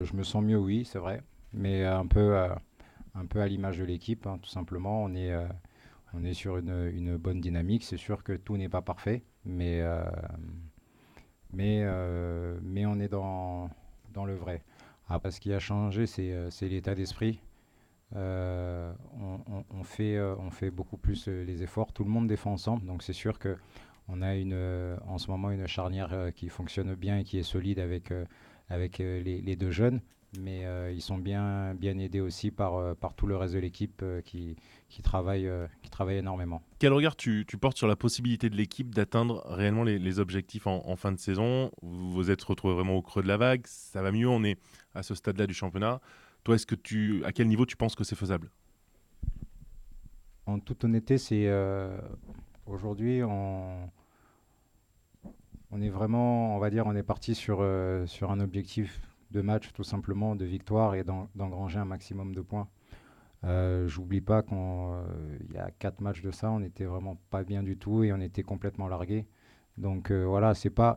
Je me sens mieux, oui, c'est vrai, mais un peu à l'image de l'équipe, hein, tout simplement. On est sur une bonne dynamique. C'est sûr que tout n'est pas parfait, mais on est dans le vrai. Après, ce qui a changé, c'est l'état d'esprit. On fait beaucoup plus les efforts. Tout le monde défend ensemble, donc c'est sûr que on a en ce moment une charnière qui fonctionne bien et qui est solide avec les deux jeunes, mais ils sont bien aidés aussi par tout le reste de l'équipe qui travaille énormément. Quel regard tu portes sur la possibilité de l'équipe d'atteindre réellement les objectifs en fin de saison? Vous vous êtes retrouvé vraiment au creux de la vague, ça va mieux, on est à ce stade-là du championnat. Toi, à quel niveau tu penses que c'est faisable? En toute honnêteté, aujourd'hui, on est vraiment, on va dire, on est parti sur un objectif de match, tout simplement, de victoire et d'engranger un maximum de points. J'oublie pas qu'il y a 4 matchs de ça, on n'était vraiment pas bien du tout et on était complètement largué. Donc voilà, c'est pas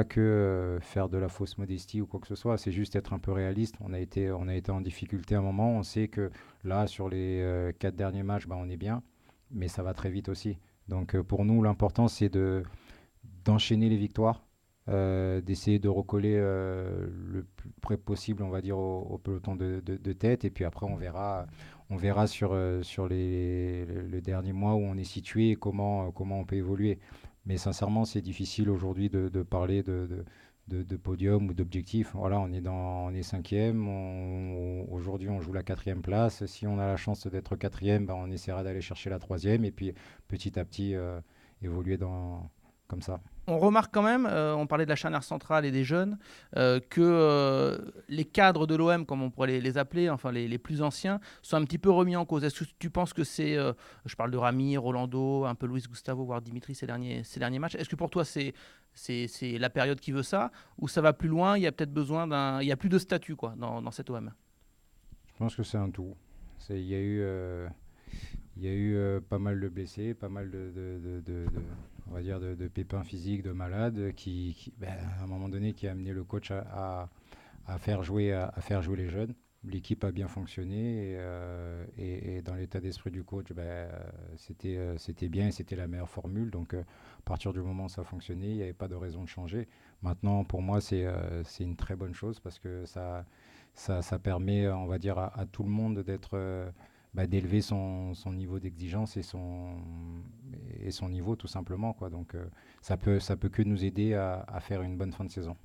que faire de la fausse modestie ou quoi que ce soit, c'est juste être un peu réaliste. On a été en difficulté à un moment, on sait que là, sur les 4 derniers matchs, bah, on est bien, mais ça va très vite aussi. Donc pour nous, l'important, d'enchaîner les victoires, d'essayer de recoller le plus près possible, on va dire, au peloton de tête. Et puis après, on verra sur le dernier mois où on est situé et comment on peut évoluer. Mais sincèrement, c'est difficile aujourd'hui de parler de podium ou d'objectif. Voilà, on est cinquième. Aujourd'hui, on joue la quatrième place. Si on a la chance d'être quatrième, ben, on essaiera d'aller chercher la troisième. Et puis, petit à petit, évoluer comme ça. On remarque quand même, on parlait de la charnière centrale et des jeunes, que les cadres de l'OM, comme on pourrait les appeler, enfin les plus anciens, sont un petit peu remis en cause. Est-ce que tu penses que je parle de Rami, Rolando, un peu Luis Gustavo, voire Dimitri ces derniers matchs, est-ce que pour toi c'est la période qui veut ça, ou ça va plus loin, il y a peut-être besoin il y a plus de statut quoi, dans cette OM? Je pense que c'est un tout. Il y a eu pas mal de blessés, pas mal on va dire de pépins physiques, de malades, ben, à un moment donné, qui a amené le coach à faire jouer les jeunes. L'équipe a bien fonctionné et dans l'état d'esprit du coach, ben, c'était bien et c'était la meilleure formule. Donc, à partir du moment où ça fonctionnait, il n'y avait pas de raison de changer. Maintenant, pour moi, c'est une très bonne chose parce que ça permet, on va dire, à tout le monde d'élever son niveau d'exigence et son niveau tout simplement, quoi. Donc ça peut que nous aider à faire une bonne fin de saison.